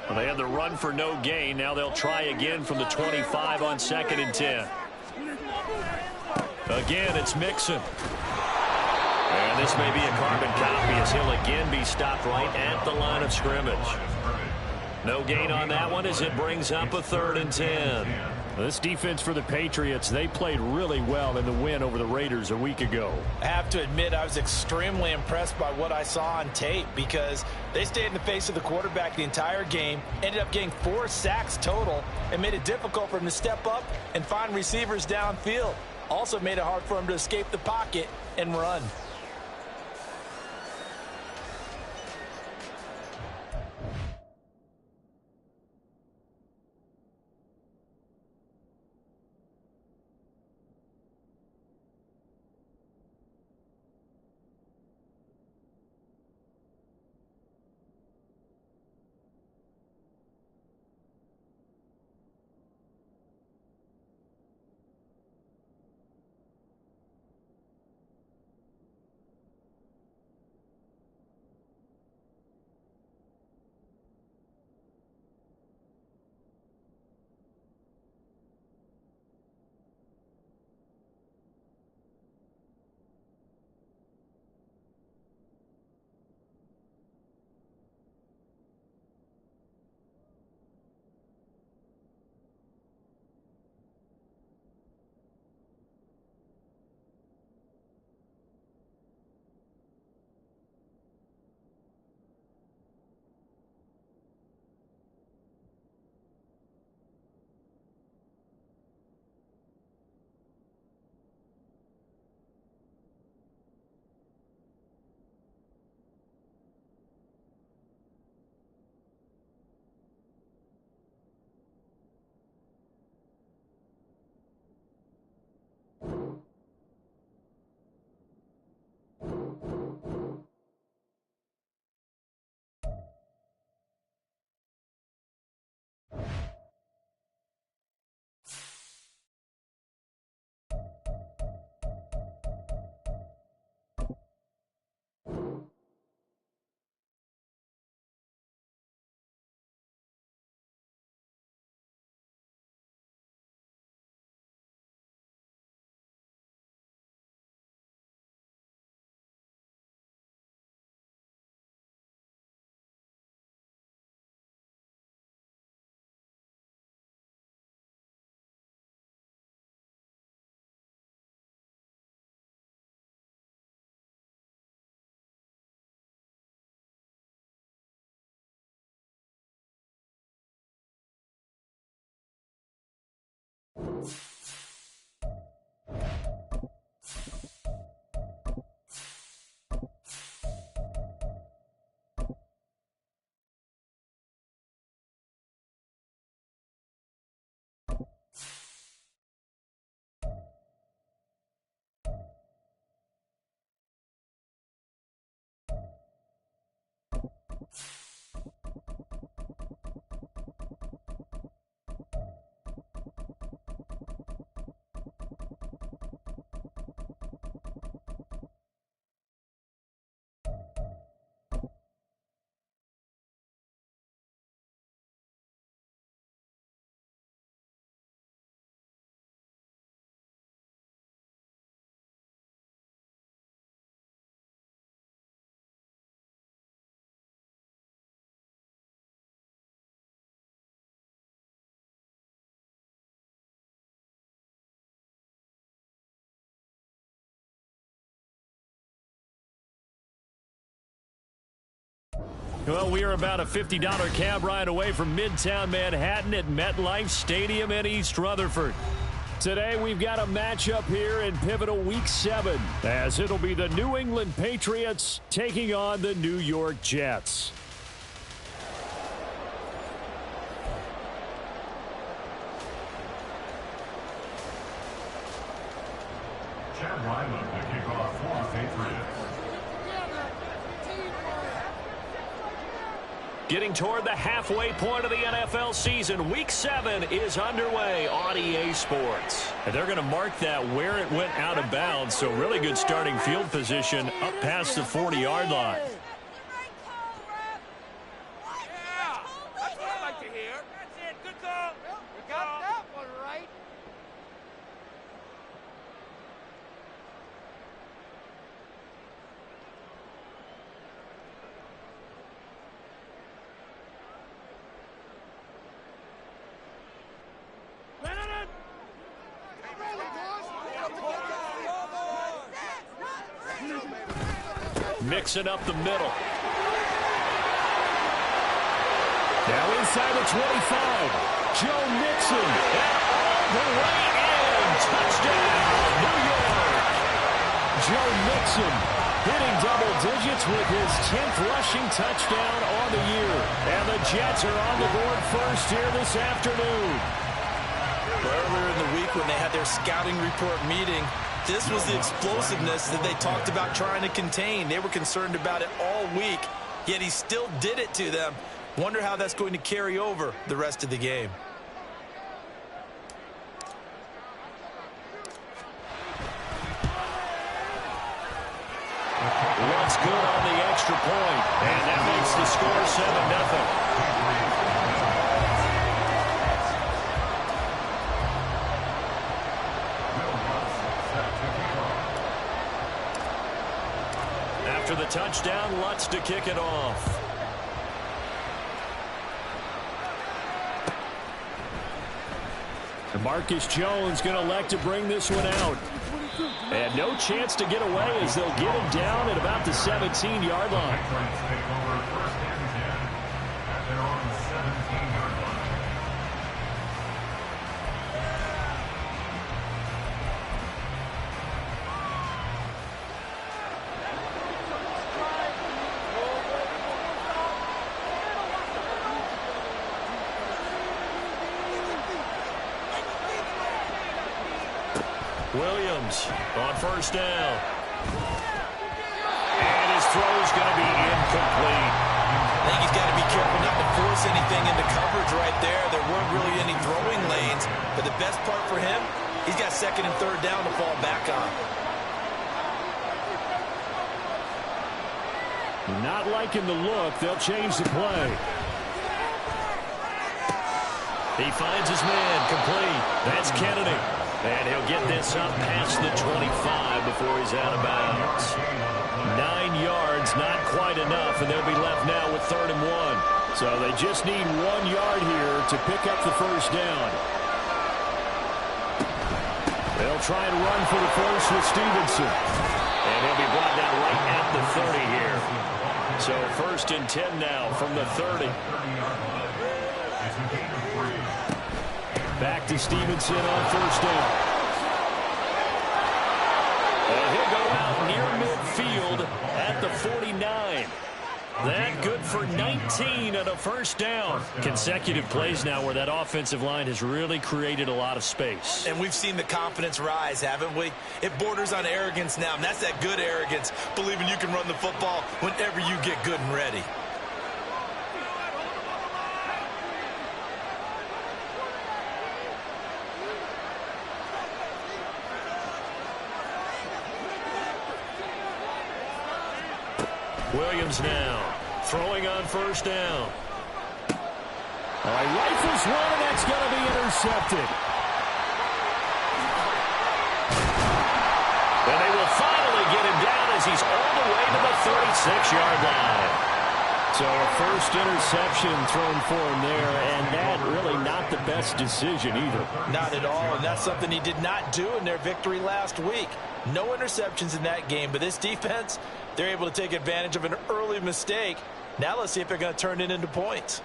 Well, they had the run for no gain. Now they'll try again from the 25 on 2nd and 10. Again, it's Mixon. And this may be a carbon copy as he'll again be stopped right at the line of scrimmage. No gain on that one as it brings up a 3rd and 10. This defense for the Patriots, they played really well in the win over the Raiders a week ago. I have to admit, I was extremely impressed by what I saw on tape because they stayed in the face of the quarterback the entire game, ended up getting 4 sacks total, and made it difficult for him to step up and find receivers downfield. Also made it hard for him to escape the pocket and run. Well, we are about a $50 cab ride away from Midtown Manhattan at MetLife Stadium in East Rutherford. Today, we've got a matchup here in pivotal Week 7, as it'll be the New England Patriots taking on the New York Jets. Chad Ryland to kick off for the Patriots. Getting toward the halfway point of the NFL season, Week 7 is underway on EA Sports. And they're going to mark that where it went out of bounds, so really good starting field position up past the 40-yard line. Mixing up the middle. Now inside the 25. Joe Mixon. And all the way in. Touchdown, New York. Joe Mixon hitting double digits with his 10th rushing touchdown on the year. And the Jets are on the board first here this afternoon. Earlier in the week when they had their scouting report meeting, this was the explosiveness that they talked about trying to contain. They were concerned about it all week, yet he still did it to them. Wonder how that's going to carry over the rest of the game. Looks good on the extra point, and that makes the score 7-0. After the touchdown, Lutz to kick it off. Marcus Jones going to elect to bring this one out. And no chance to get away as they'll get him down at about the 17-yard line. Williams on first down. And his throw's going to be incomplete. I think he's got to be careful not to force anything into coverage right there. There weren't really any throwing lanes. But the best part for him, he's got second and third down to fall back on. Not liking the look. They'll change the play. He finds his man complete. That's Kennedy. And he'll get this up past the 25 before he's out of bounds. 9 yards, not quite enough, and they'll be left now with 3rd and 1. So they just need 1 yard here to pick up the first down. They'll try and run for the first with Stevenson. And he'll be brought down right at the 30 here. So 1st and 10 now from the 30. Back to Stevenson on first down. And he'll go out near midfield at the 49. That good for 19 and a first down. Consecutive plays now where that offensive line has really created a lot of space. And we've seen the confidence rise, haven't we? It borders on arrogance now, and that's that good arrogance, believing you can run the football whenever you get good and ready. Williams now throwing on first down. All right, rifles one, and that's going to be intercepted. And they will finally get him down as he's all the way to the 36-yard line. So a first interception thrown for him there, and that really not the best decision either. Not at all, and that's something he did not do in their victory last week. No interceptions in that game, but this defense, they're able to take advantage of an early mistake. Now let's see if they're going to turn it into points.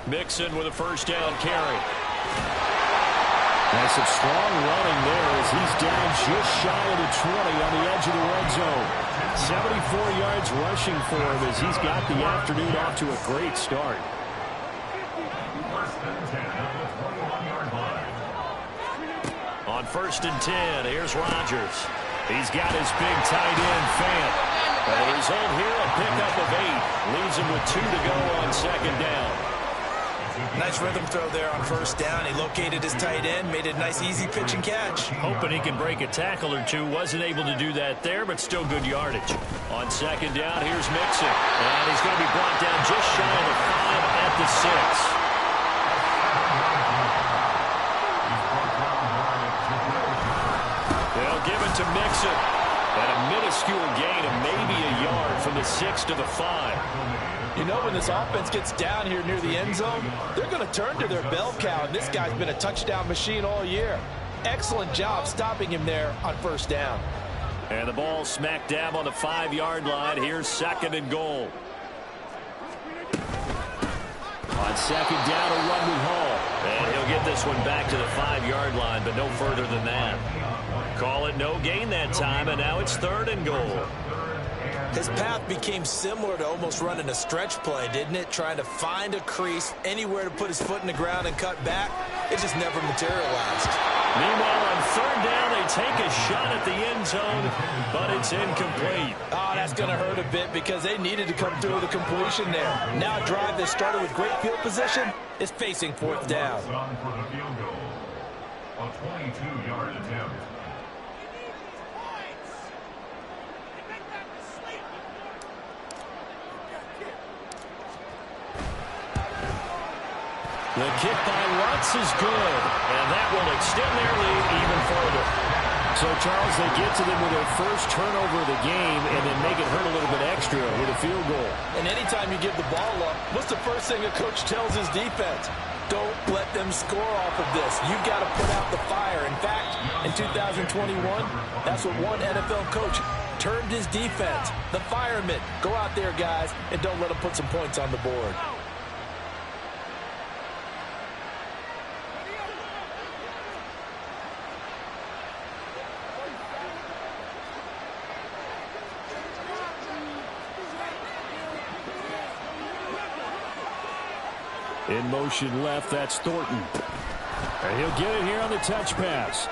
Mixon with a first down carry. That's some strong running there as he's down just shy of the 20 on the edge of the red zone. 74 yards rushing for him as he's got the afternoon off to a great start. On 1st and 10, here's Rodgers. He's got his big tight end Fant. And the result here, a pickup of 8. Leaves him with 2 to go on 2nd down. Nice rhythm throw there on first down. He located his tight end, made it a nice easy pitch and catch. Hoping he can break a tackle or two. Wasn't able to do that there, but still good yardage. On 2nd down, here's Mixon. And he's going to be brought down just shy of the 5 at the 6. They'll give it to Mixon. And a minuscule gain of maybe a yard from the 6 to the 5. You know, when this offense gets down here near the end zone, they're going to turn to their bell cow, and this guy's been a touchdown machine all year. Excellent job stopping him there on first down. And the ball smack dab on the 5-yard line. Here's 2nd and goal. On 2nd down, a run with Hall. And he'll get this one back to the 5-yard line, but no further than that. Call it no gain that time, and now it's 3rd and goal. His path became similar to almost running a stretch play, didn't it? Trying to find a crease, anywhere to put his foot in the ground and cut back. It just never materialized. Meanwhile, on 3rd down, they take a shot at the end zone, but it's incomplete. Oh, that's going to hurt a bit because they needed to come through with a completion there. Now a drive that started with great field position is facing 4th down. For the field goal, a 22-yard attempt. The kick by Lutz is good, and that will extend their lead even further. So, Charles, they get to them with their first turnover of the game and then make it hurt a little bit extra with a field goal. And anytime you give the ball up, what's the first thing a coach tells his defense? Don't let them score off of this. You've got to put out the fire. In fact, in 2021, that's what one NFL coach termed his defense. The firemen. Go out there, guys, and don't let them put some points on the board. In motion left, that's Thornton. And he'll get it here on the touch pass.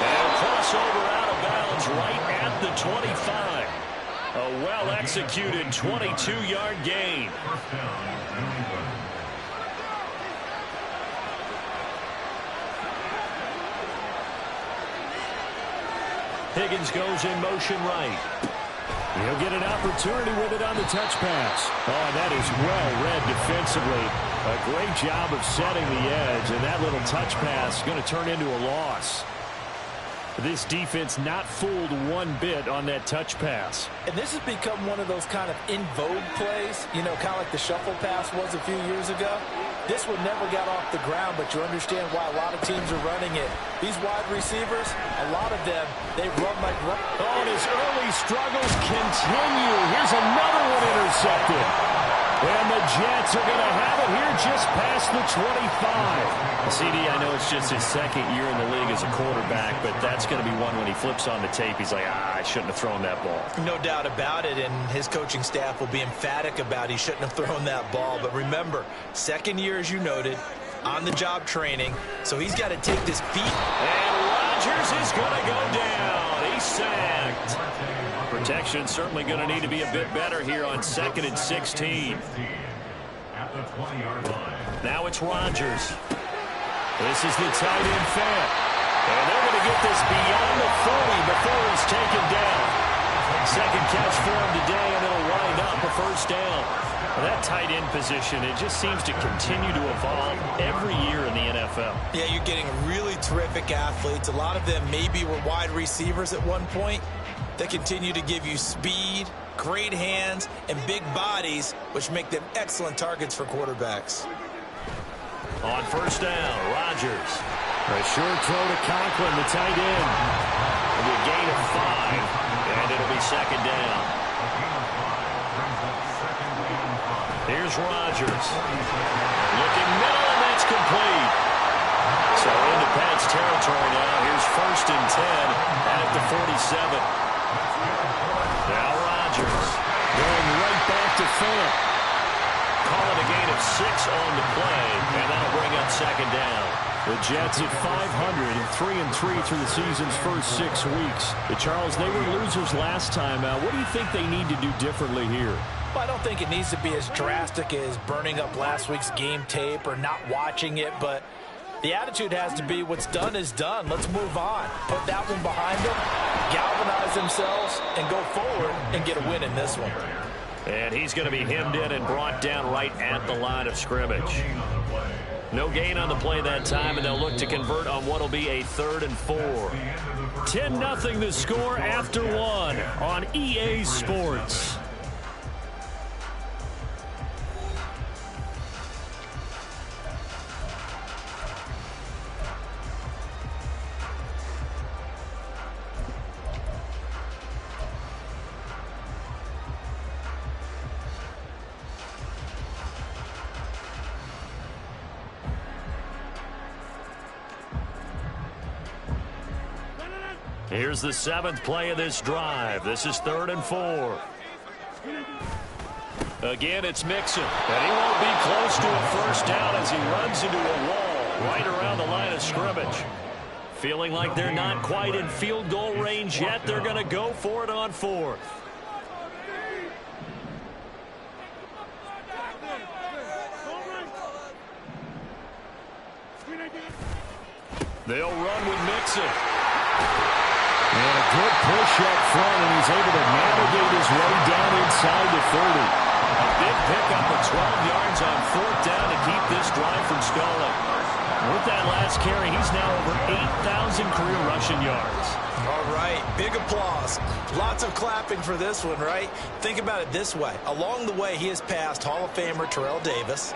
And crossover out of bounds right at the 25. A well-executed 22-yard gain. Higgins goes in motion right. He'll get an opportunity with it on the touch pass. Oh, and that is well read defensively. A great job of setting the edge, and that little touch pass is going to turn into a loss. This defense not fooled one bit on that touch pass. And this has become one of those kind of in vogue plays, you know, kind of like the shuffle pass was a few years ago. This one never got off the ground, but you understand why a lot of teams are running it. These wide receivers, a lot of them, they run like... Oh, and his early struggles continue. Here's another one intercepted. And the Jets are going to have it here just past the 25. CD, I know it's just his 2nd year in the league as a quarterback, but that's going to be one when he flips on the tape. He's like, I shouldn't have thrown that ball. No doubt about it, and his coaching staff will be emphatic about he shouldn't have thrown that ball. But remember, 2nd year, as you noted, on-the-job training, so he's got to take this beat. And Rodgers is going to go down. He's sacked. Protection certainly going to need to be a bit better here on 2nd and 16. At the 20-yard line. Now it's Rodgers. This is the tight end Fant. And they're going to get this beyond the 40 before he's taken down. 2nd catch for him today, and it'll wind up a first down. Well, that tight end position, it just seems to continue to evolve every year in the NFL. Yeah, you're getting really terrific athletes. A lot of them maybe were wide receivers at one point. They continue to give you speed, great hands, and big bodies, which make them excellent targets for quarterbacks. On first down, Rodgers. A short throw to Conklin, the tight end. It'll be a gain of 5, and it'll be 2nd down. Here's Rodgers. Looking middle, and that's complete. So into Pats territory now. Here's 1st and 10 at the 47. Now Rodgers going right back to Fant. Call it a gain of 6 on the play, and that'll bring up 2nd down. The Jets at 500 and 3-3 through the season's first 6 weeks. Charles, they were losers last time. What do you think they need to do differently here? Well, I don't think it needs to be as drastic as burning up last week's game tape or not watching it, but the attitude has to be what's done is done. Let's move on. Put that one behind them, galvanize themselves, and go forward and get a win in this one. And he's going to be hemmed in and brought down right at the line of scrimmage. No gain on the play that time, and they'll look to convert on what will be a 3rd and 4. 10-0 the score after 1 on EA Sports. Here's the 7th play of this drive. This is 3rd and 4. Again, it's Mixon. And he won't be close to a first down as he runs into a wall right around the line of scrimmage. Feeling like they're not quite in field goal range yet. They're going to go for it on 4th. They'll run with Mixon. And a good push up front, and he's able to navigate his way down inside the 30. A big pickup of 12 yards on 4th down to keep this drive from stalling. With that last carry, he's now over 8,000 career rushing yards. All right, big applause. Lots of clapping for this one, right? Think about it this way. Along the way, he has passed Hall of Famer Terrell Davis,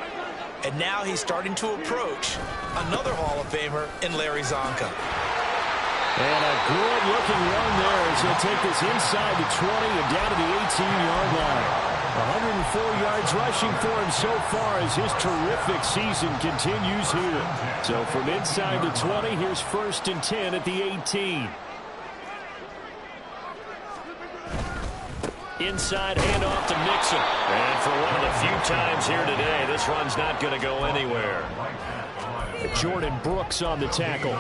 and now he's starting to approach another Hall of Famer in Larry Zonka. And a good-looking run there as he'll take this inside the 20 and down to the 18-yard line. 104 yards rushing for him so far as his terrific season continues here. So from inside the 20, here's 1st and 10 at the 18. Inside handoff to Mixon. And for one of the few times here today, this run's not going to go anywhere. Jordan Brooks on the tackle.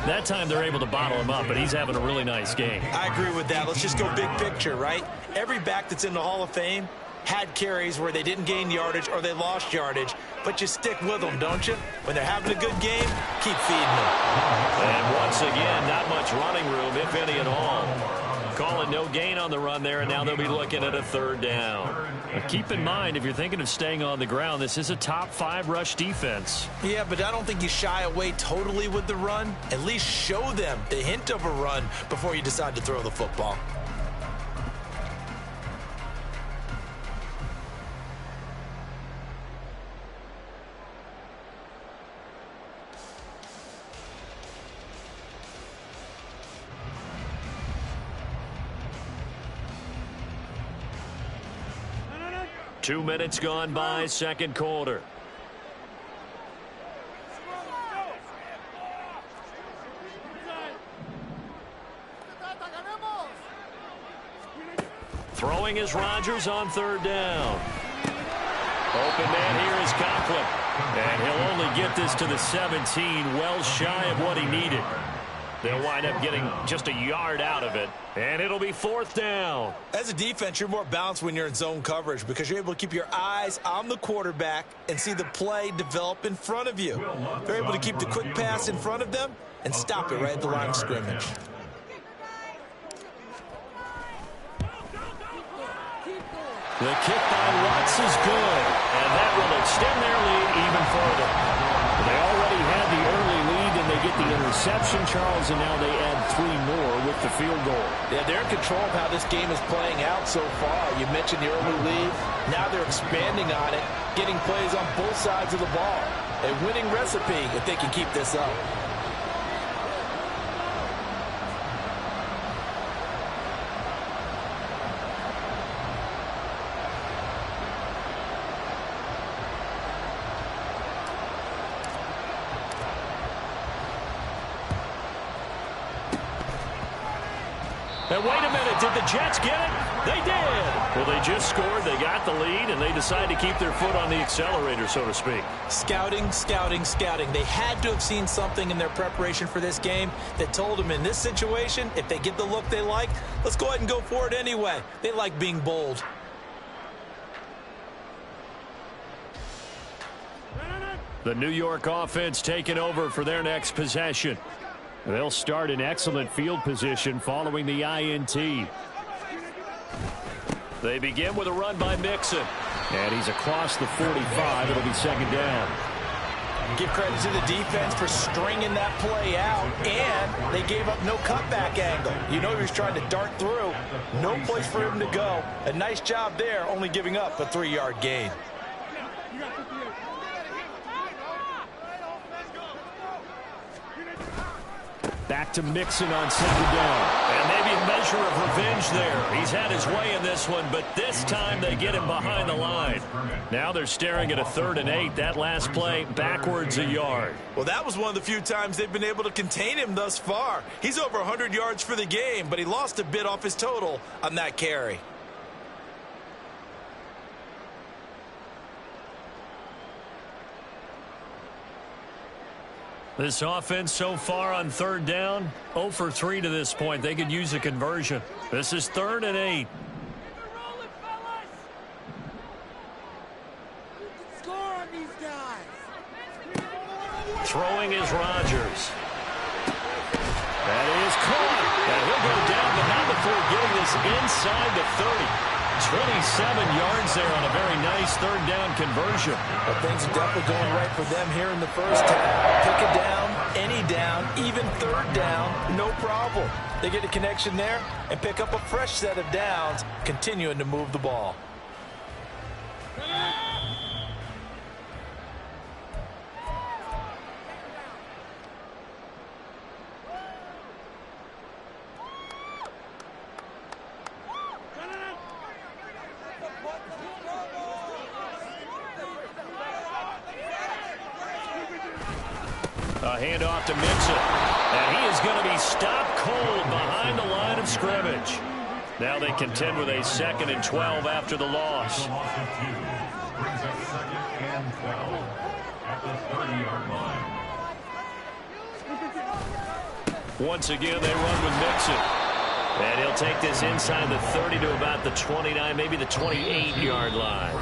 That time they're able to bottle him up, but he's having a really nice game. I agree with that. Let's just go big picture, right? Every back that's in the Hall of Fame had carries where they didn't gain yardage or they lost yardage, but you stick with them, don't you? When they're having a good game, keep feeding them. And once again, not much running room, if any at all. Calling no gain on the run there, and now they'll be looking at a 3rd down. But keep in mind, if you're thinking of staying on the ground, this is a top 5 rush defense. Yeah, but I don't think you shy away totally with the run. At least show them the hint of a run before you decide to throw the football. Two minutes gone by, 2nd quarter. Throwing is Rodgers on 3rd down. Open man here is Conklin. And he'll only get this to the 17, well shy of what he needed. They'll wind up getting just a yard out of it, and it'll be 4th down. As a defense, you're more balanced when you're in zone coverage because you're able to keep your eyes on the quarterback and see the play develop in front of you. They're able to keep the quick pass in front of them and stop it right at the line of scrimmage. The kick by Watts is good, and that will extend their lead even further. They already had the early lead, and they get the interception, Charles, and now they add 3 more with the field goal. Yeah, they're in control of how this game is playing out so far. You mentioned the early lead. Now they're expanding on it, getting plays on both sides of the ball. A winning recipe if they can keep this up. And wait a minute, did the Jets get it? They did. Well, they just scored, they got the lead, and they decided to keep their foot on the accelerator, so to speak. Scouting, scouting, scouting. They had to have seen something in their preparation for this game that told them in this situation, if they get the look they like, let's go ahead and go for it anyway. They like being bold. The New York offense taking over for their next possession. They'll start in excellent field position following the INT. They begin with a run by Mixon. And he's across the 45. It'll be 2nd down. Give credit to the defense for stringing that play out, and they gave up no cutback angle. You know he was trying to dart through. No place for him to go. A nice job there, only giving up a 3-yard gain. Back to Mixon on second down. And maybe a measure of revenge there. He's had his way in this one, but this time they get him behind the line. Now they're staring at a 3rd and 8. That last play backwards a yard. Well, that was one of the few times they've been able to contain him thus far. He's over 100 yards for the game, but he lost a bit off his total on that carry. This offense so far on 3rd down, 0 for 3 to this point. They could use a conversion. This is 3rd and 8. Throwing is Rodgers. That is caught. And he'll go down, but not before getting this inside the 30. 27 yards there on a very nice 3rd down conversion. But things are definitely going right for them here in the first half. Pick a down, any down, even 3rd down, no problem. They get a connection there and pick up a fresh set of downs, continuing to move the ball. A handoff to Mixon. And he is going to be stopped cold behind the line of scrimmage. Now they contend with a 2nd and 12 after the loss. Brings up 2nd and 12 at the 30-yard line. Once again, they run with Mixon. And he'll take this inside the 30 to about the 29, maybe the 28-yard line.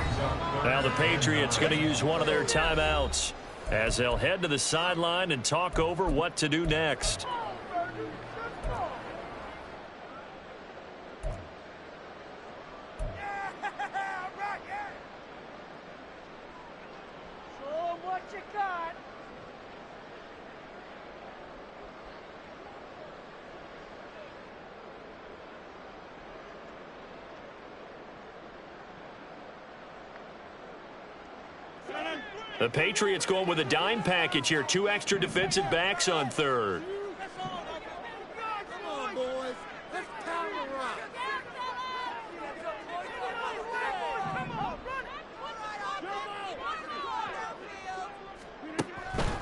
Now the Patriots going to use one of their timeouts as they'll head to the sideline and talk over what to do next. The Patriots going with a dime package here. 2 extra defensive backs on 3rd.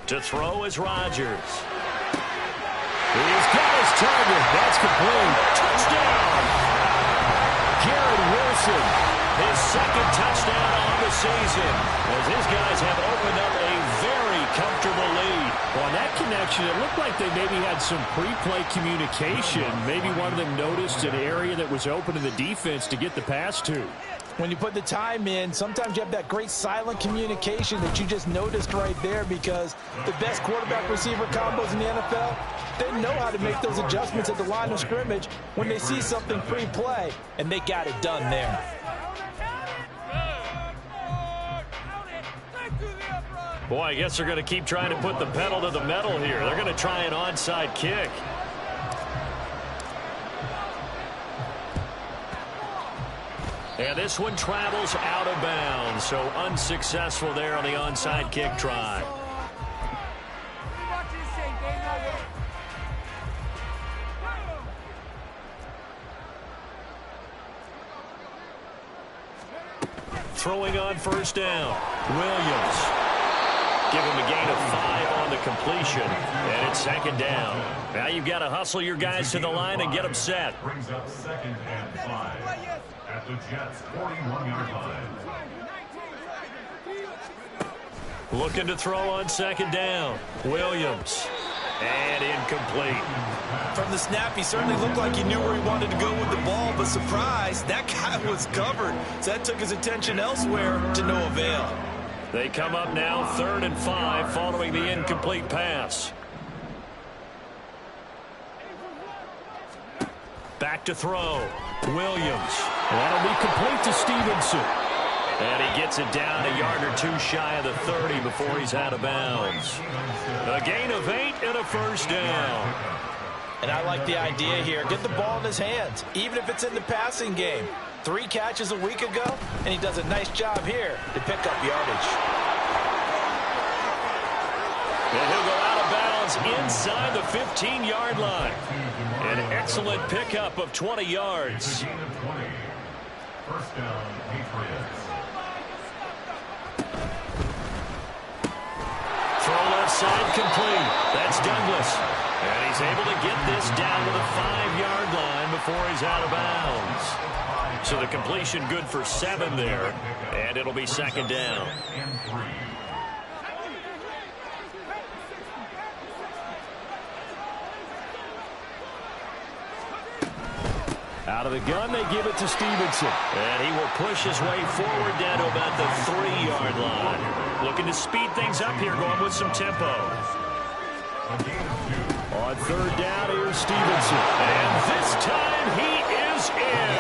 To throw is Rodgers. He's got his target. That's complete. Touchdown! Garrett Wilson. His 2nd touchdown on the season, as his guys have opened up a very comfortable lead. Well, on that connection, it looked like they maybe had some pre-play communication. Maybe one of them noticed an area that was open in the defense to get the pass to. When you put the time in, sometimes you have that great silent communication that you just noticed right there, because the best quarterback-receiver combos in the NFL, they know how to make those adjustments at the line of scrimmage when they see something pre-play, and they got it done there. Boy, I guess they're going to keep trying to put the pedal to the metal here. They're going to try an onside kick. And this one travels out of bounds, so unsuccessful there on the onside kick try. Throwing on 1st down, Williams. Give him a gain of 5 on the completion, and it's 2nd down. Now you've got to hustle your guys to the line and get them set. Brings up 2nd and 5 at the Jets' 41-yard line. Looking to throw on 2nd down, Williams. And incomplete. From the snap, he certainly looked like he knew where he wanted to go with the ball, but surprise, that guy was covered. So that took his attention elsewhere to no avail. They come up now 3rd and 5 following the incomplete pass. Back to throw. Williams. That'll be complete to Stevenson. And he gets it down a yard or 2 shy of the 30 before he's out of bounds. A gain of 8 and a 1st down. And I like the idea here. Get the ball in his hands, even if it's in the passing game. 3 catches a week ago, and he does a nice job here to pick up yardage. And he'll go out of bounds is inside the 15-yard line. An excellent pickup of 20 yards. First down, Patriots. Throw left side complete. That's Douglas. And he's able to get this down to the 5-yard line before he's out of bounds. So the completion good for 7 there. And it'll be second down. Out of the gun, they give it to Stevenson. And he will push his way forward down to about the 3-yard line. Looking to speed things up here, going with some tempo. On third down, here's Stevenson. And this time he is in.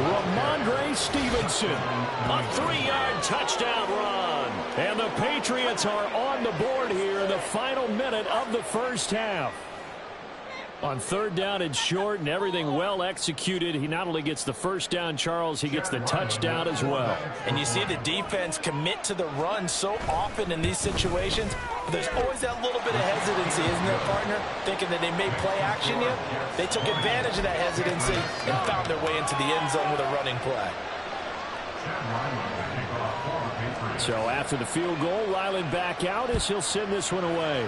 Ramondre Stevenson. A 3-yard touchdown run. And the Patriots are on the board here in the final minute of the first half. On third down and short and everything well executed, he not only gets the first down, Charles, he gets the touchdown as well. And you see the defense commit to the run so often in these situations, but there's always that little bit of hesitancy, isn't there, partner? Thinking that they may play action you. They took advantage of that hesitancy and found their way into the end zone with a running play. So after the field goal, Ryland back out as he'll send this one away.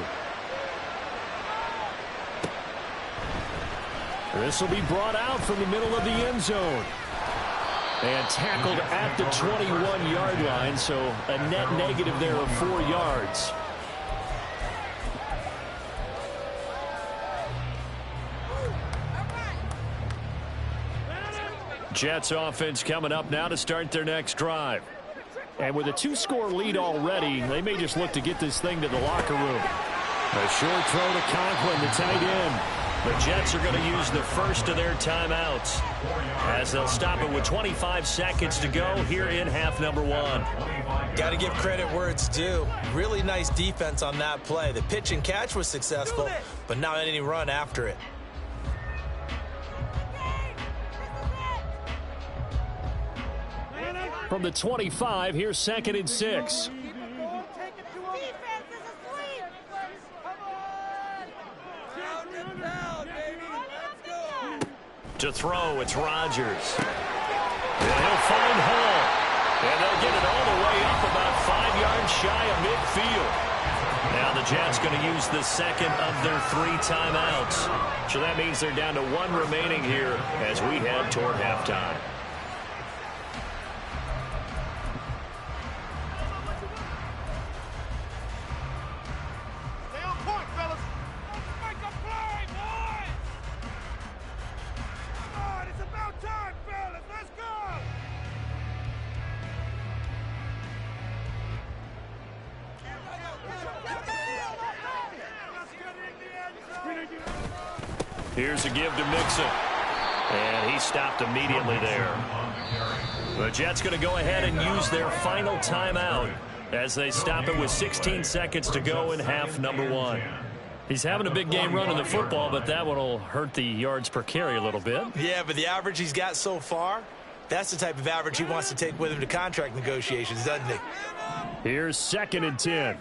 This will be brought out from the middle of the end zone. And tackled at the 21-yard line, so a net negative there of 4 yards. Jets offense coming up now to start their next drive. And with a 2-score lead already, they may just look to get this thing to the locker room. A short throw to Conklin, the tight end. The Jets are going to use the first of their timeouts as they'll stop it with 25 seconds to go here in half number 1. Got to give credit where it's due. Really nice defense on that play. The pitch and catch was successful, but not any run after it. From the 25, here's 2nd and 6. To throw, it's Rodgers. And he'll find Hall. And they'll get it all the way up about 5 yards shy of midfield. Now the Jets going to use the second of their 3 timeouts. So that means they're down to 1 remaining here as we head toward halftime. Here's a give to Mixon. And he stopped immediately there. The Jets going to go ahead and use their final timeout as they stop it with 16 seconds to go in half number 1. He's having a big game running the football, but that one will hurt the yards per carry a little bit. Yeah, but the average he's got so far, that's the type of average he wants to take with him to contract negotiations, doesn't he? Here's 2nd and 10.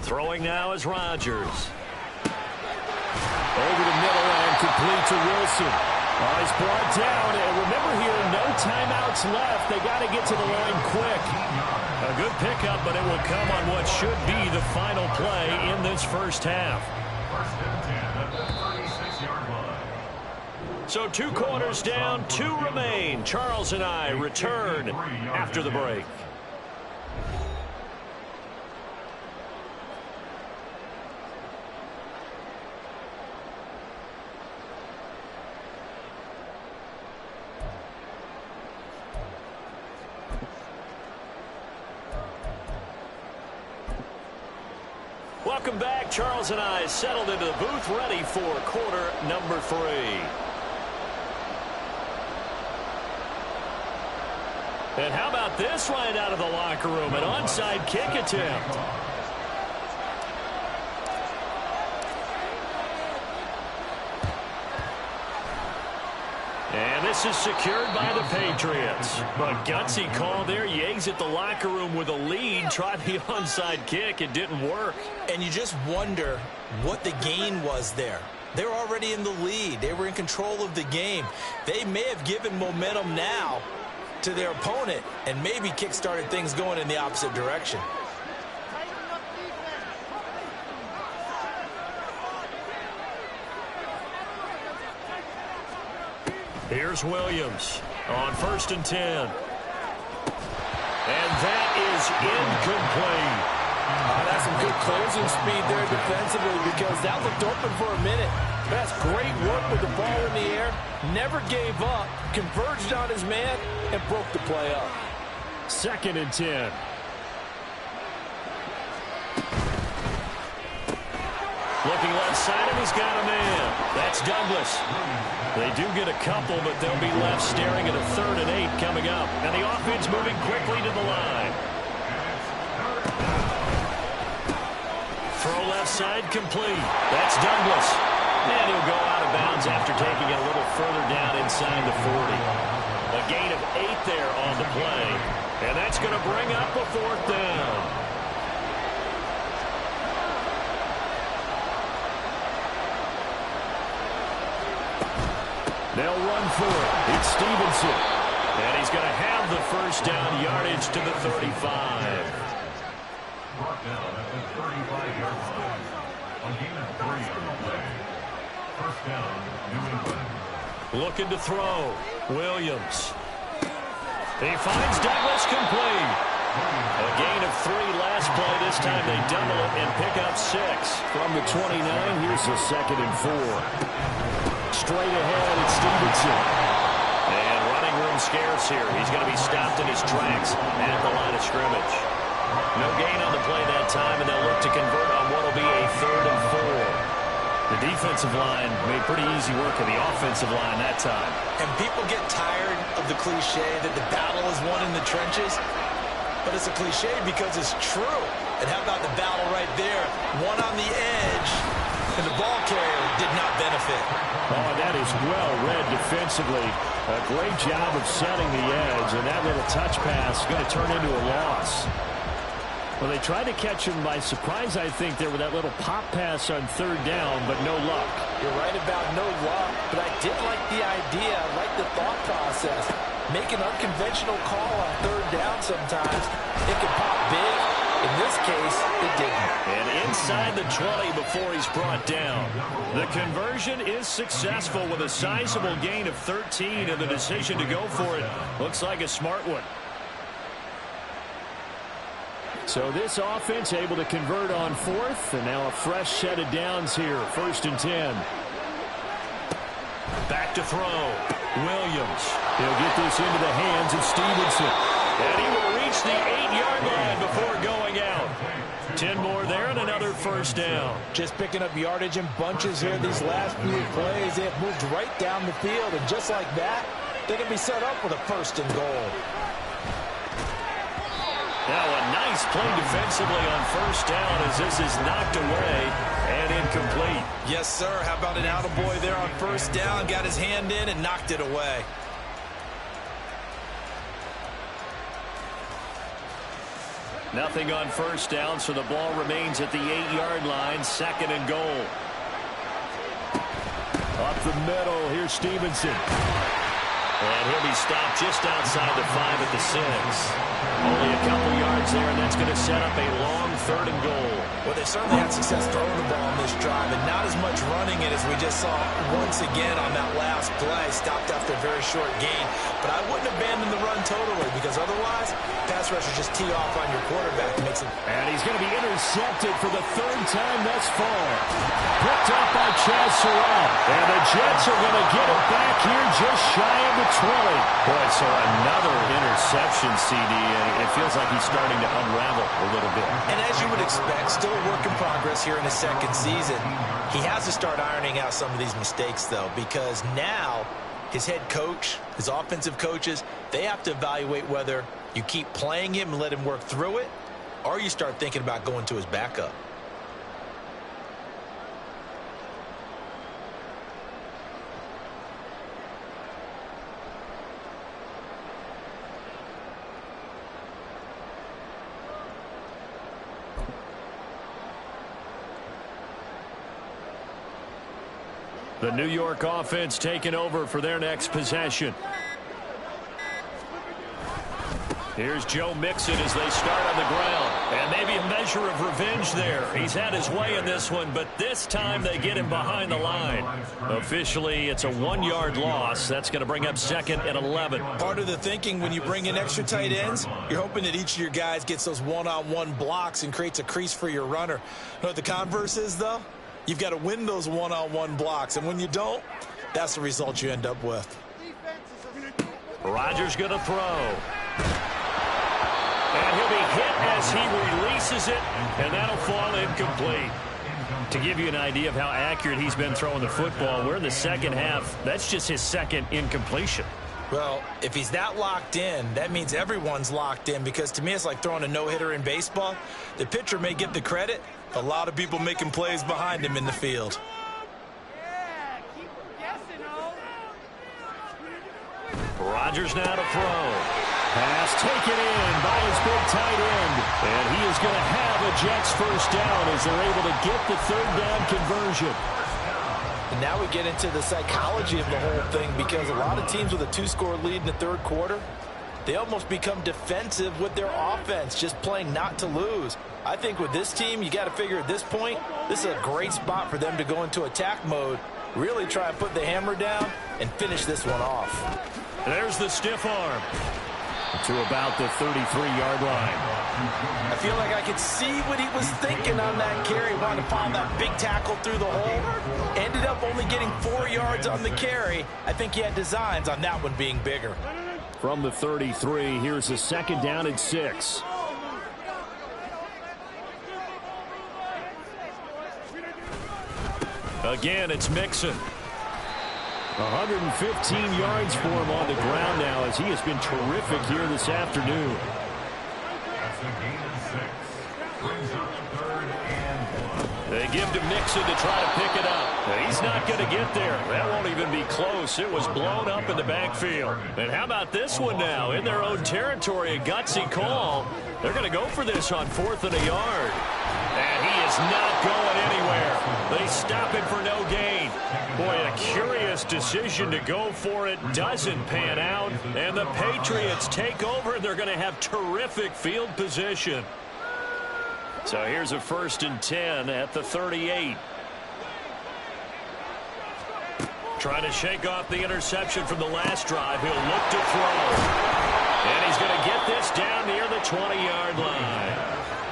Throwing now is Rodgers. Over the middle and complete to Wilson. He's brought down. And remember here, no timeouts left. They got to get to the line quick. A good pickup, but it will come on what should be the final play in this first half. So 2 quarters down, 2 remain. Charles and I return after the break. Welcome back. Charles and I settled into the booth, ready for quarter number 3. And how about this right out of the locker room? An onside kick attempt. And this is secured by the Patriots. But gutsy call there. You exit the locker room with a lead. Try the onside kick. It didn't work. And you just wonder what the gain was there. They're already in the lead. They were in control of the game. They may have given momentum now to their opponent and maybe kick-started things going in the opposite direction. Here's Williams on 1st and 10. And that is incomplete. That's some good closing speed there defensively because that looked open for a minute. That's great work with the ball in the air. Never gave up, converged on his man, and broke the play up. 2nd and 10. Looking left side, and he's got a man. That's Douglas. They do get a couple, but they'll be left staring at a 3rd and 8 coming up. And the offense moving quickly to the line. Throw left side complete. That's Douglas. And he'll go out of bounds after taking it a little further down inside the 40. A gain of 8 there on the play. And that's going to bring up a 4th down. They'll run for it. It's Stevenson. And he's going to have the 1st down yardage to the 35. Brought down at the 35-yard line. A gain of 3 on the play. 1st down, New England. Looking to throw. Williams. He finds Douglas complete. A gain of 3 last play. This time they double it and pick up 6. From the 29, here's the 2nd and 4. Straight ahead, it's Stevenson. And running room scarce here. He's going to be stopped in his tracks at the line of scrimmage. No gain on the play that time, and they'll look to convert on what will be a 3rd and 4. The defensive line made pretty easy work of the offensive line that time. And people get tired of the cliche that the battle is won in the trenches. But it's a cliche because it's true. And how about the battle right there? One on the edge, and the ball carrier did not benefit. Oh, that is well read defensively. A great job of setting the edge, and that little touch pass is going to turn into a loss. Well, they tried to catch him by surprise, I think, there with that little pop pass on 3rd down, but no luck. You're right about no luck, but I did like the idea. I like the thought process. Make an unconventional call on 3rd down sometimes. It can pop big. In this case, it didn't. And inside the 20 before he's brought down. The conversion is successful with a sizable gain of 13, and the decision to go for it looks like a smart one. So this offense able to convert on 4th, and now a fresh set of downs here. 1st and 10. Back to throw. Williams. He'll get this into the hands of Stevenson. And he will reach the 8-yard line before going out. 10 more there and another 1st down. Just picking up yardage in bunches here these last few plays. They have moved right down the field, and just like that, they can be set up with a 1st and goal. Now a nice play defensively on 1st down as this is knocked away and incomplete. Yes, sir. How about an attaboy there on 1st down? Got his hand in and knocked it away. Nothing on 1st down, so the ball remains at the 8-yard line. 2nd and goal. Up the middle, here's Stevenson. And he'll be stopped just outside the 5 at the 6. Only a couple yards there, and that's going to set up a long 3rd and goal. Well, they certainly had success throwing the ball on this drive, and not as much running it as we just saw once again on that last play. Stopped after a very short gain. But I wouldn't abandon the run totally, because otherwise, pass rushers just tee off on your quarterback. And makes it. And he's going to be intercepted for the 3rd time thus far. Picked up by Chaz Surratt. And the Jets are going to get it back here just shy of the 20. Boy, so another interception, CD, and it feels like he's starting to unravel a little bit. And as you would expect, still a work in progress here in his 2nd season. He has to start ironing out some of these mistakes, though, because now his head coach, his offensive coaches, they have to evaluate whether you keep playing him and let him work through it, or you start thinking about going to his backup. The New York offense taking over for their next possession. Here's Joe Mixon as they start on the ground. And maybe a measure of revenge there. He's had his way in this one, but this time they get him behind the line. Officially, it's a 1-yard loss. That's going to bring up 2nd and 11. Part of the thinking when you bring in extra tight ends, you're hoping that each of your guys gets those one-on-one blocks and creates a crease for your runner. You know what the converse is, though? You've got to win those one-on-one blocks, and when you don't, that's the result you end up with. Rodgers going to throw. And he'll be hit as he releases it, and that'll fall incomplete. To give you an idea of how accurate he's been throwing the football, we're in the second half. That's just his 2nd incompletion. Well, if he's that locked in, that means everyone's locked in, because to me it's like throwing a no-hitter in baseball. The pitcher may get the credit, a lot of people making plays behind him in the field. Rodgers now to throw. Pass taken in by his big tight end. And he is going to have a Jets first down as they're able to get the 3rd down conversion. And now we get into the psychology of the whole thing, because a lot of teams with a 2-score lead in the 3rd quarter, they almost become defensive with their offense, just playing not to lose. I think with this team, you got to figure at this point, this is a great spot for them to go into attack mode, really try and put the hammer down and finish this one off. There's the stiff arm to about the 33-yard line. I feel like I could see what he was thinking on that carry. Wanted to follow that big tackle through the hole. Ended up only getting 4 yards on the carry. I think he had designs on that one being bigger. From the 33, here's a 2nd down and 6. Again, it's Mixon. 115 yards for him on the ground now, as he has been terrific here this afternoon. That's a gain of 6. Brings up 3rd and 1. They give to Mixon to try to pick it up. He's not going to get there. That won't even be close. It was blown up in the backfield. And how about this one now? In their own territory, a gutsy call. They're going to go for this on 4th and a yard. And he is not going anywhere. They stop it for no gain. Boy, a curious decision to go for it. Doesn't pan out. And the Patriots take over. They're going to have terrific field position. So here's a 1st and 10 at the 38. Trying to shake off the interception from the last drive. He'll look to throw. And he's going to get this down near the 20-yard line.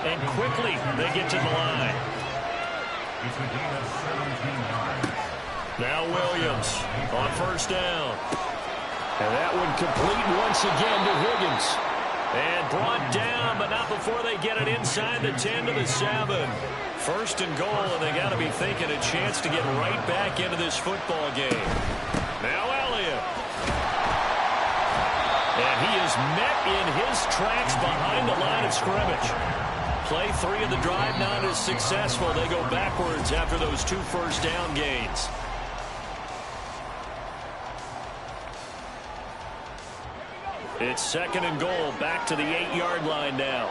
And quickly they get to the line. It's a gain of 17 yards. Now Williams on 1st down. And that one complete once again to Higgins. And brought down, but not before they get it inside the 10 to the 7. 1st and goal, and they got to be thinking a chance to get right back into this football game. Now Elliott. And he is met in his tracks behind the line of scrimmage. Play 3 of the drive not as successful. They go backwards after those 2 first down gains. It's 2nd and goal, back to the 8-yard line now.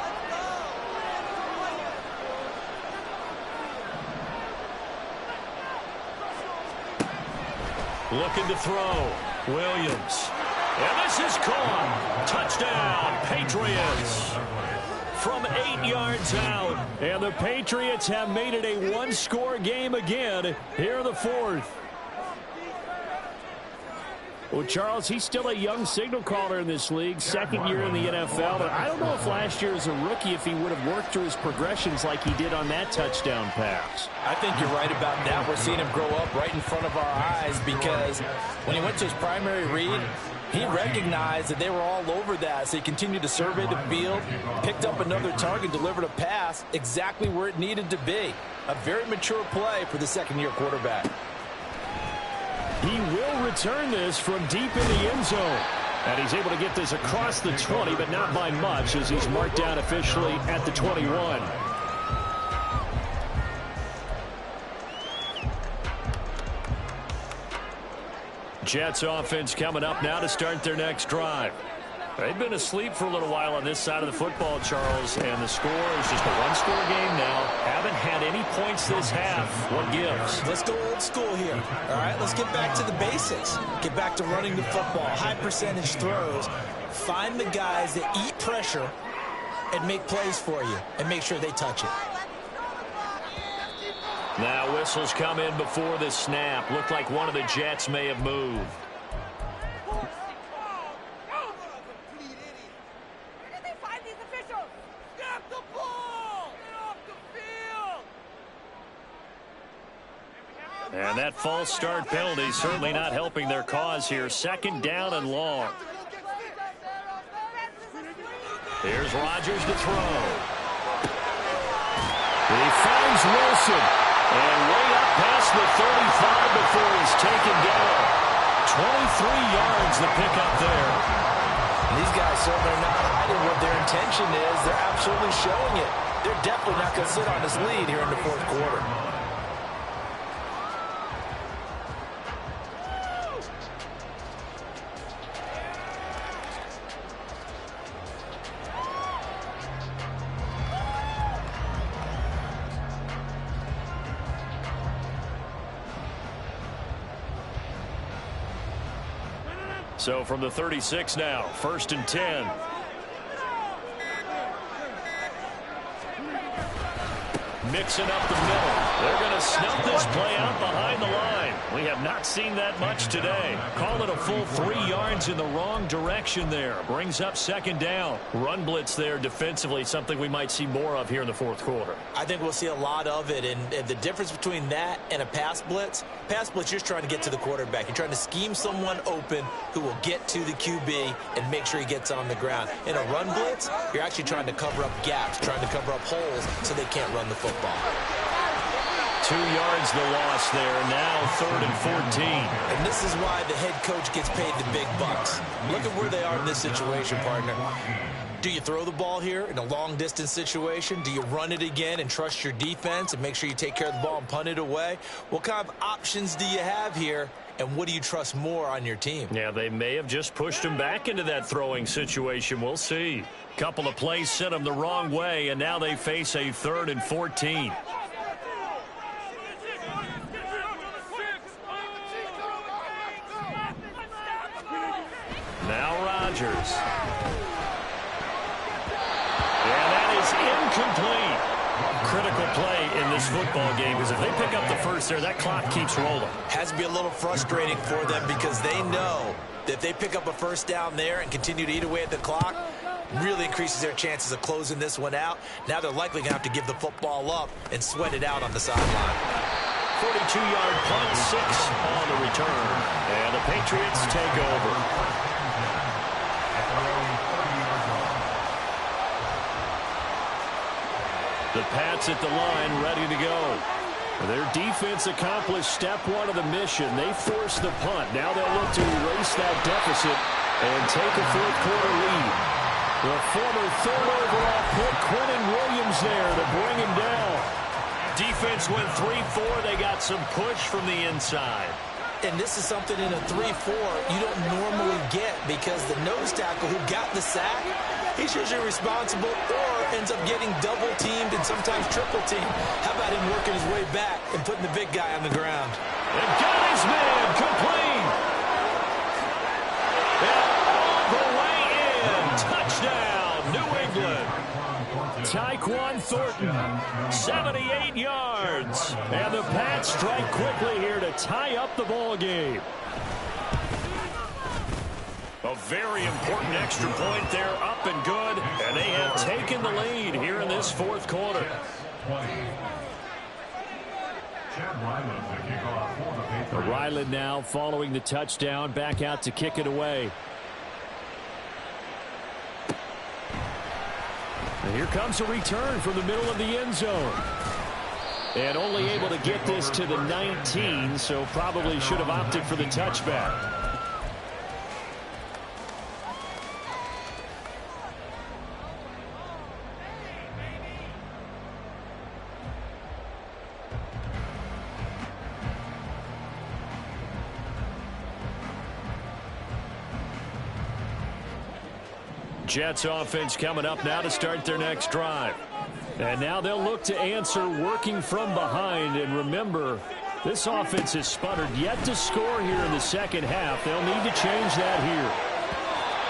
Looking to throw. Williams. And this is caught. Touchdown, Patriots. From 8 yards out. And the Patriots have made it a 1-score game again here in the 4th. Well, Charles, he's still a young signal caller in this league, 2nd year in the NFL. But I don't know if last year as a rookie, if he would have worked through his progressions like he did on that touchdown pass. I think you're right about that. We're seeing him grow up right in front of our eyes, because when he went to his primary read, he recognized that they were all over that. So he continued to survey the field, picked up another target, delivered a pass exactly where it needed to be. A very mature play for the 2nd-year quarterback. He will return this from deep in the end zone. And he's able to get this across the 20, but not by much, as he's marked down officially at the 21. Jets offense coming up now to start their next drive. They've been asleep for a little while on this side of the football, Charles, and the score is just a one-score game now. Haven't had any points this half. What gives? Let's go old school here. All right, let's get back to the basics. Get back to running the football, high percentage throws. Find the guys that eat pressure and make plays for you and make sure they touch it. Now whistles come in before the snap. Looked like one of the Jets may have moved. And that false start penalty certainly not helping their cause here. Second down and long. Here's Rodgers to throw. He finds Wilson. And way up past the 35 before he's taken down. 23 yards the pickup there. These guys certainly are not hiding what their intention is. They're absolutely showing it. They're definitely not going to sit on this lead here in the fourth quarter. So from the 36 now, 1st and 10. Mixing up the middle. They're going to snuff this play out behind the line. We have not seen that much today. Call it a full 3 yards in the wrong direction there. Brings up second down. Run blitz there defensively, something we might see more of here in the fourth quarter. I think we'll see a lot of it, and the difference between that and a pass blitz, you're just trying to get to the quarterback. You're trying to scheme someone open who will get to the QB and make sure he gets on the ground. In a run blitz, you're actually trying to cover up gaps, trying to cover up holes so they can't run the football. 2 yards the loss there. Now 3rd and 14. And this is why the head coach gets paid the big bucks. Look at where they are in this situation, partner. Do you throw the ball here in a long-distance situation? Do you run it again and trust your defense and make sure you take care of the ball and punt it away? What kind of options do you have here, and what do you trust more on your team? Yeah, they may have just pushed him back into that throwing situation. We'll see. Couple of plays sent them the wrong way, and now they face a 3rd and 14. Now Rodgers. And that is incomplete. Critical play in this football game, because if they pick up the first there, that clock keeps rolling. Has to be a little frustrating for them because they know that if they pick up a first down there and continue to eat away at the clock, really increases their chances of closing this one out. Now they're likely going to have to give the football up and sweat it out on the sideline. 42-yard punt, 6 on the return. And the Patriots take over. The Pats at the line, ready to go. Their defense accomplished step 1 of the mission. They forced the punt. Now they'll look to erase that deficit and take a fourth quarter lead. The former 3rd overall pick, Quinnen Williams, there to bring him down. Defense went 3-4. They got some push from the inside. And this is something in a 3-4 you don't normally get because the nose tackle who got the sack, he's usually responsible or ends up getting double-teamed and sometimes triple-teamed. How about him working his way back and putting the big guy on the ground? And got his man complete. And all the way in. Touchdown, New England. Tyquan Thornton, 78 yards. And the Pats strike quickly here to tie up the ball game. A very important extra point there, up and good. And they have taken the lead here in this fourth quarter. Ryland now following the touchdown, back out to kick it away. And here comes a return from the middle of the end zone. And only able to get this to the 19, so probably should have opted for the touchback. Jets offense coming up now to start their next drive. And now they'll look to answer working from behind. And remember, this offense has sputtered yet to score here in the second half. They'll need to change that here.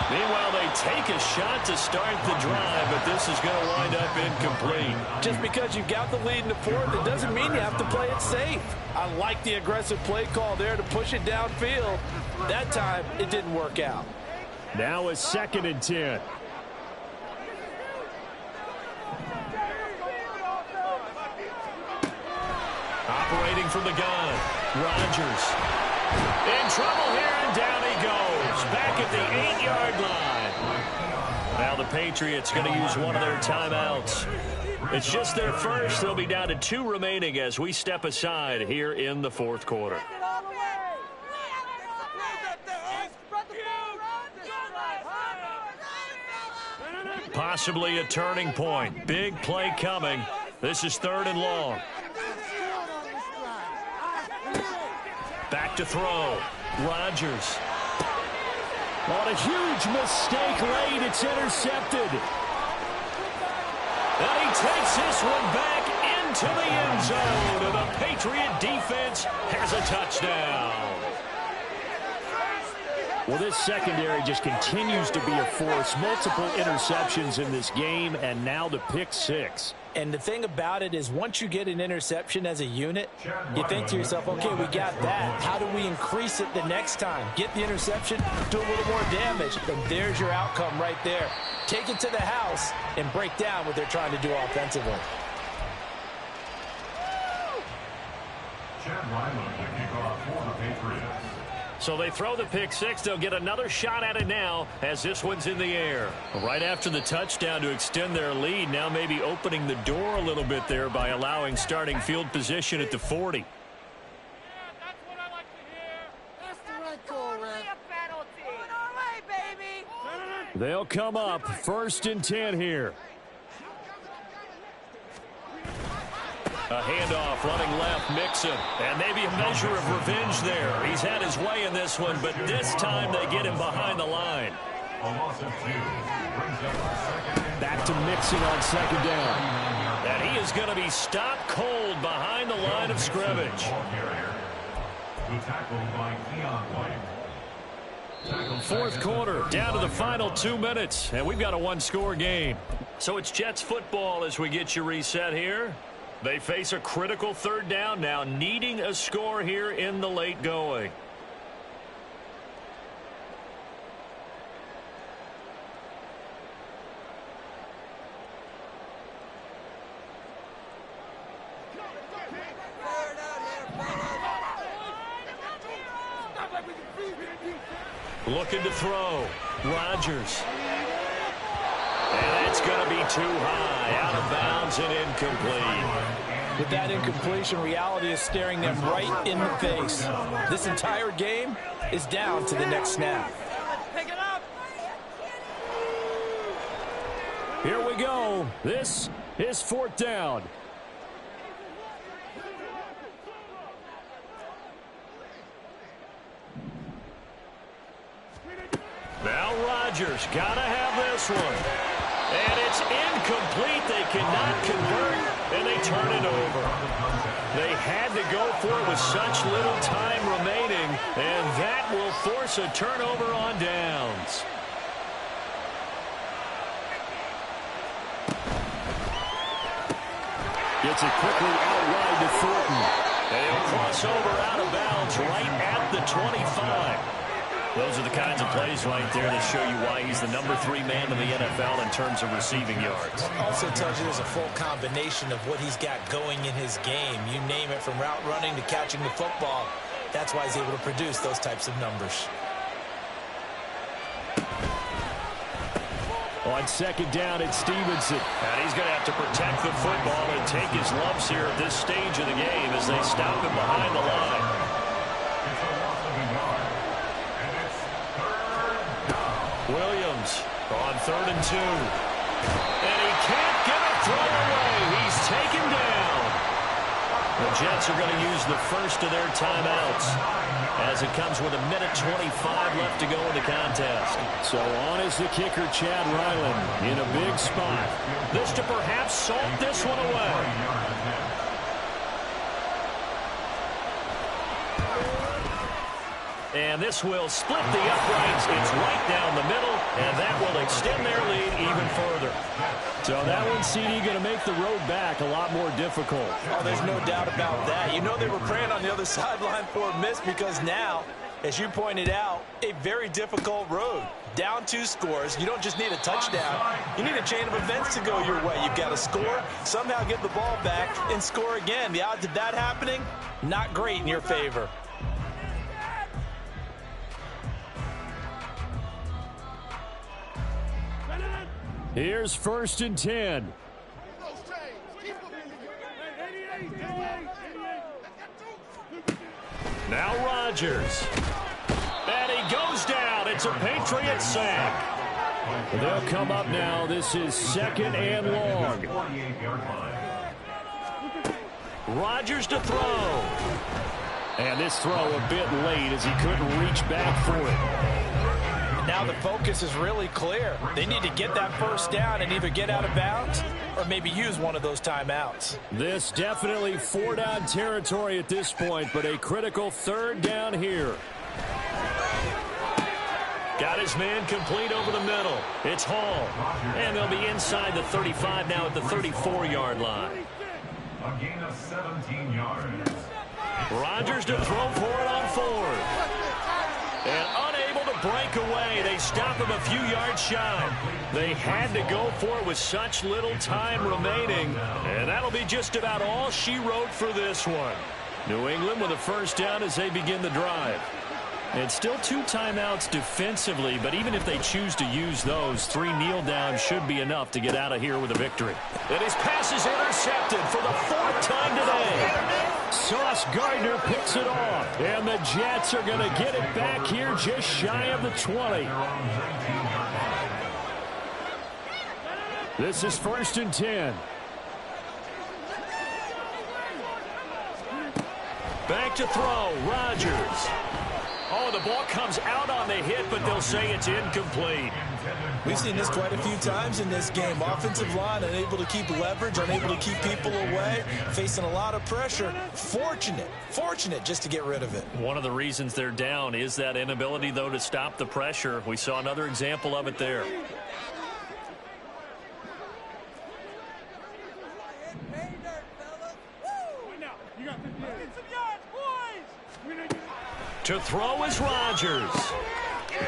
Meanwhile, they take a shot to start the drive, but this is going to wind up incomplete. Just because you've got the lead in the fourth, it doesn't mean you have to play it safe. I like the aggressive play call there to push it downfield. That time, it didn't work out. Now a 2nd and 10. Operating from the gun, Rodgers. In trouble here, and down he goes. Back at the 8-yard line. Now the Patriots going to use one of their timeouts. It's just their first. They'll be down to 2 remaining as we step aside here in the fourth quarter. Possibly a turning point. Big play coming. This is 3rd and long. Back to throw. Rodgers. On a huge mistake late. It's intercepted. And he takes this one back into the end zone. And the Patriot defense has a touchdown. Well, this secondary just continues to be a force. Multiple interceptions in this game, and now the pick 6. And the thing about it is once you get an interception as a unit, you think to yourself, okay, we got that. How do we increase it the next time? Get the interception, do a little more damage, and there's your outcome right there. Take it to the house and break down what they're trying to do offensively. Chad Ryland to kick off for the Patriots. So they throw the pick 6. They'll get another shot at it now as this one's in the air. Right after the touchdown to extend their lead, now maybe opening the door a little bit there by allowing starting field position at the 40. Yeah, that's what I like to hear. That's the right call, Red. Going our way, baby. They'll come up 1st and 10 here. A handoff running left, Mixon. And maybe a measure of revenge there. He's had his way in this one, but this time they get him behind the line. A loss of 2 brings up the 2nd. Back to Mixon on 2nd down. And he is going to be stopped cold behind the line of scrimmage. The tackle by Keon White. Fourth quarter, down to the final 2 minutes, and we've got a 1-score game. So it's Jets football as we get you reset here. They face a critical 3rd down now, needing a score here in the late going. Looking to throw. Rodgers. And it's going to be too high. Out of bounds and incomplete. With that incompletion, reality is staring them right in the face. This entire game is down to the next snap. Pick it up. Here we go. This is 4th down. Now Rodgers got to have this one. And it's incomplete. They cannot convert, and they turn it over. They had to go for it with such little time remaining, and that will force a turnover on downs. Gets it quickly out wide to Thornton. They'll cross over out of bounds right at the 25. Those are the kinds of plays right there that show you why he's the number 3 man in the NFL in terms of receiving yards. Also tells you there's a full combination of what he's got going in his game. You name it, from route running to catching the football. That's why he's able to produce those types of numbers. On 2nd down, it's Stevenson. And he's going to have to protect the football and take his lumps here at this stage of the game as they stop him behind the line. It's a loss of a yard. And it's 3rd down. Williams on 3rd and 2. And he can't get a throw away. He's taken down. The Jets are going to use the first of their timeouts as it comes with 1:25 left to go in the contest. So on is the kicker, Chad Ryland, in a big spot. This to perhaps salt this one away. And this will split the uprights. It's right down the middle, and that will extend their lead even further. So that one, CD, going to make the road back a lot more difficult. Oh, there's no doubt about that. You know they were praying on the other sideline for a miss because now, as you pointed out, a very difficult road. Down 2 scores. You don't just need a touchdown. You need a chain of events to go your way. You've got to score, somehow get the ball back, and score again. The odds of that happening, not great in your favor. Here's 1st and 10. Now Rodgers. And he goes down. It's a Patriot sack. They'll come up now. This is 2nd and long. Rodgers to throw. And this throw a bit late as he couldn't reach back for it. Now the focus is really clear. They need to get that first down and either get out of bounds or maybe use one of those timeouts. This definitely 4-down territory at this point, but a critical 3rd down here. Got his man complete over the middle. It's Hall. And they'll be inside the 35 now at the 34-yard line. A gain of 17 yards. Rodgers to throw for it on 4th. And unable to break away. They stop him a few yards shy. They had to go for it with such little time remaining. And that'll be just about all she wrote for this one. New England with a 1st down as they begin the drive. And still 2 timeouts defensively, but even if they choose to use those, 3 kneel downs should be enough to get out of here with a victory. And his pass is intercepted for the 4th time today. Sauce Gardner picks it off, and the Jets are going to get it back here just shy of the 20. This is 1st and 10. Back to throw, Rodgers. Oh, the ball comes out on the hit, but they'll say it's incomplete. We've seen this quite a few times in this game. Offensive line unable to keep leverage, unable to keep people away, facing a lot of pressure. Fortunate just to get rid of it. One of the reasons they're down is that inability, though, to stop the pressure. We saw another example of it there. To throw is Rodgers.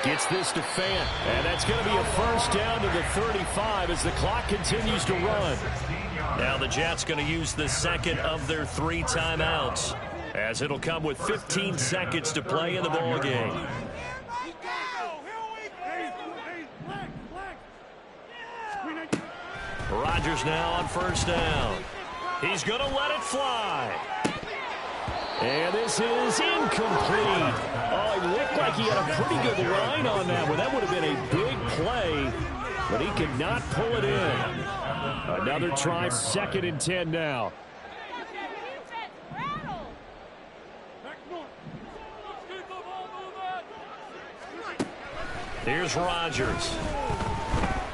Gets this to Fant, and that's going to be a 1st down to the 35 as the clock continues to run. Now the Jets going to use the 2nd of their 3 timeouts, as it'll come with 15 seconds to play in the ball game. Rodgers now on 1st down. He's going to let it fly. And this is incomplete. Oh, it looked like he had a pretty good line on that one. That would have been a big play, but he could not pull it in. Another try, 2nd and 10 now. Here's Rodgers.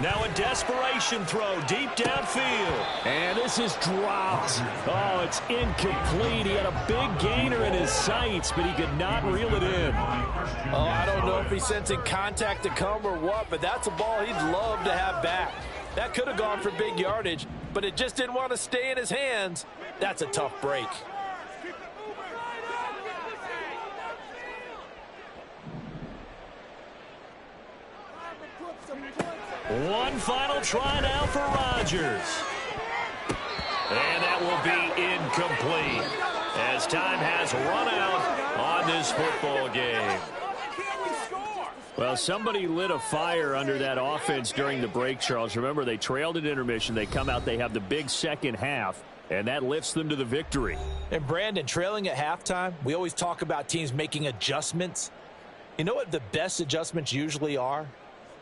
Now a desperation throw deep downfield. And this is dropped. Oh, it's incomplete. He had a big gainer in his sights, but he could not reel it in. Oh, I don't know if he's sensing contact to come or what, but that's a ball he'd love to have back. That could have gone for big yardage, but it just didn't want to stay in his hands. That's a tough break. One final try now for Rodgers. And that will be incomplete as time has run out on this football game. Well, somebody lit a fire under that offense during the break, Charles. Remember, they trailed at intermission. They come out, they have the big second half, and that lifts them to the victory. And Brandon, trailing at halftime, we always talk about teams making adjustments. You know what the best adjustments usually are?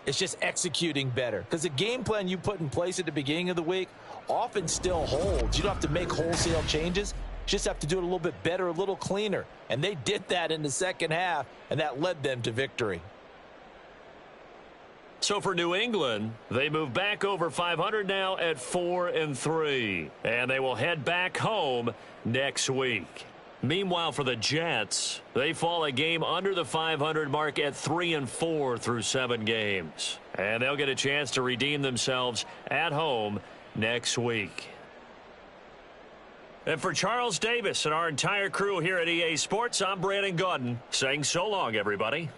It's just executing better. Because the game plan you put in place at the beginning of the week often still holds. You don't have to make wholesale changes. Just have to do it a little bit better, a little cleaner. And they did that in the second half, and that led them to victory. So for New England, they move back over 500 now at 4-3. And they will head back home next week. Meanwhile, for the Jets, they fall a game under the 500 mark at 3-4 through 7 games. And they'll get a chance to redeem themselves at home next week. And for Charles Davis and our entire crew here at EA Sports, I'm Brandon Gaudin saying so long, everybody.